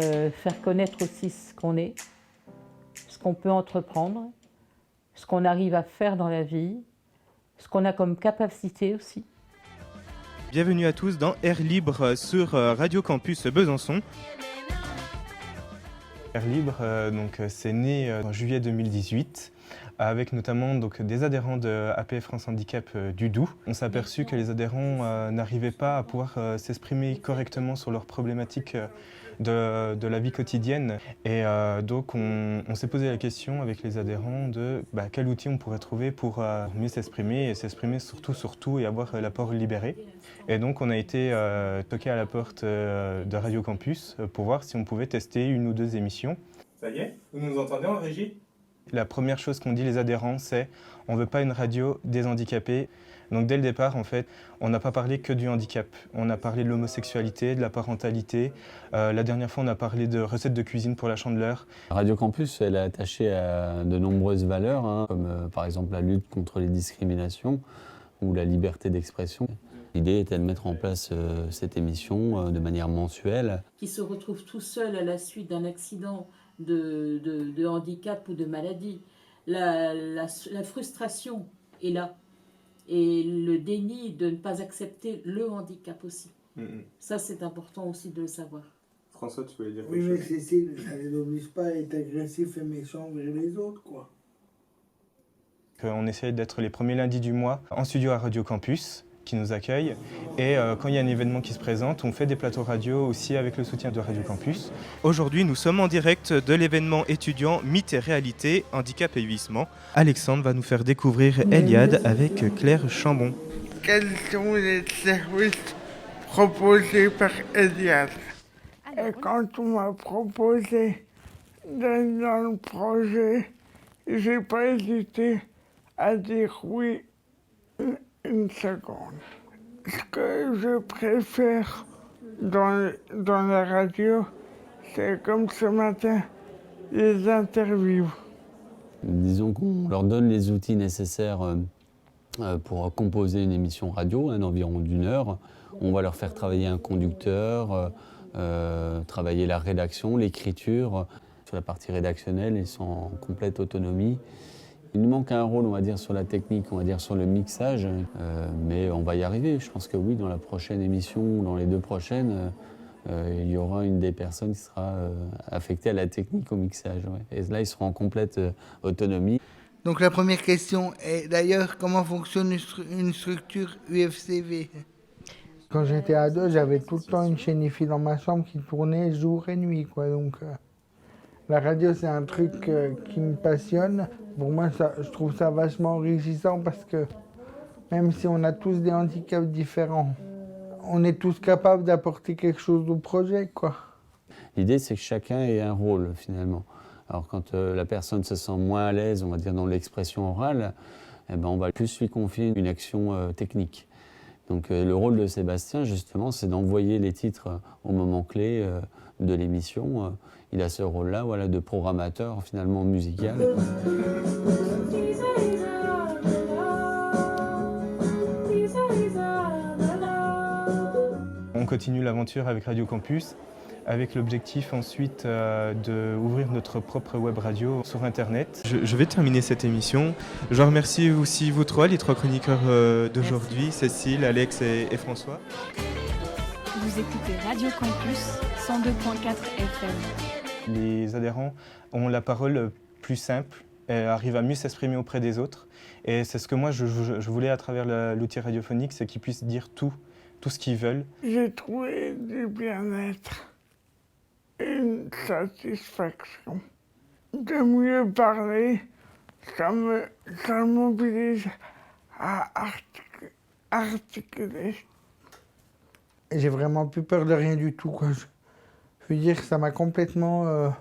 faire connaître aussi ce qu'on est, ce qu'on peut entreprendre, ce qu'on arrive à faire dans la vie, ce qu'on a comme capacité aussi. Bienvenue à tous dans Air Libre sur Radio Campus Besançon. Air Libre, c'est né en juillet 2018 avec notamment des adhérents de APF France Handicap du Doubs. On s'est aperçu que les adhérents n'arrivaient pas à pouvoir s'exprimer correctement sur leurs problématiques de la vie quotidienne. Et donc on s'est posé la question avec les adhérents de quel outil on pourrait trouver pour mieux s'exprimer et s'exprimer surtout et avoir la parole libérée. Et donc on a été toqué à la porte de Radio Campus pour voir si on pouvait tester une ou deux émissions. Ça y est, vous nous entendez en régie ? La première chose qu'ont dit les adhérents, c'est on ne veut pas une radio des handicapés. Donc dès le départ, en fait, on n'a pas parlé que du handicap. On a parlé de l'homosexualité, de la parentalité. La dernière fois, on a parlé de recettes de cuisine pour la Chandeleur. Radio Campus, elle est attachée à de nombreuses valeurs, comme par exemple la lutte contre les discriminations ou la liberté d'expression. L'idée était de mettre en place cette émission de manière mensuelle. Qui se retrouvent tout seuls à la suite d'un accident de handicap ou de maladie. La frustration est là. Et le déni de ne pas accepter le handicap aussi. Ça, c'est important aussi de le savoir. François, tu voulais dire quelque chose ? Oui, mais Cécile, ça ne les oblige pas à être agressifs et méchants envers les autres, quoi. On essaie d'être les premiers lundis du mois en studio à Radio Campus, qui nous accueille. Et quand il y a un événement qui se présente, on fait des plateaux radio aussi avec le soutien de Radio Campus. Aujourd'hui, nous sommes en direct de l'événement étudiant Mythes et réalité, handicap et vieillissement. Alexandre va nous faire découvrir Eliade avec Claire Chambon. Quels sont les services proposés par Eliade ? Et quand on m'a proposé d'être dans le projet, j'ai pas hésité à dire oui une seconde. Ce que je préfère dans la radio, c'est comme ce matin, les interviews. Disons qu'on leur donne les outils nécessaires pour composer une émission radio, d'environ d'1 heure. On va leur faire travailler un conducteur, travailler la rédaction, l'écriture. Sur la partie rédactionnelle, ils sont en complète autonomie. Il nous manque un rôle, on va dire, sur la technique, on va dire, sur le mixage, mais on va y arriver. Je pense que oui, dans la prochaine émission, dans les 2 prochaines, il y aura une des personnes qui sera affectée à la technique, au mixage. Ouais. Et là, ils seront en complète autonomie. Donc la première question est d'ailleurs, comment fonctionne une structure UFCV ? Quand j'étais ado, j'avais tout le temps une chaîne IFI dans ma chambre qui tournait jour et nuit, quoi. Donc la radio, c'est un truc qui me passionne. Pour moi, je trouve ça vachement enrichissant parce que même si on a tous des handicaps différents, on est tous capables d'apporter quelque chose au projet, quoi. L'idée, c'est que chacun ait un rôle, finalement. Alors, quand la personne se sent moins à l'aise, on va dire, dans l'expression orale, on va plus lui confier une action technique. Donc, le rôle de Sébastien, justement, c'est d'envoyer les titres au moment clé de l'émission. Il a ce rôle-là, voilà, de programmateur, finalement, musical. On continue l'aventure avec Radio Campus, avec l'objectif ensuite d'ouvrir notre propre web radio sur Internet. Je vais terminer cette émission. Je remercie aussi vous trois, les 3 chroniqueurs d'aujourd'hui, Cécile, Alex et François. Vous écoutez Radio Campus 102.4 FM. Les adhérents ont la parole plus simple, arrivent à mieux s'exprimer auprès des autres. Et c'est ce que moi je voulais à travers l'outil radiophonique, c'est qu'ils puissent dire tout ce qu'ils veulent. J'ai trouvé du bien-être, une satisfaction. De mieux parler, ça m'oblige à articuler. J'ai vraiment plus peur de rien du tout, quoi. Je veux dire, ça m'a complètement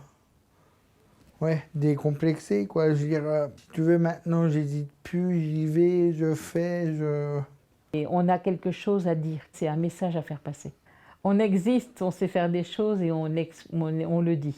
décomplexé, quoi. Je veux dire, si tu veux, maintenant, j'hésite plus, j'y vais, je fais, Et on a quelque chose à dire, c'est un message à faire passer. On existe, on sait faire des choses et on le dit.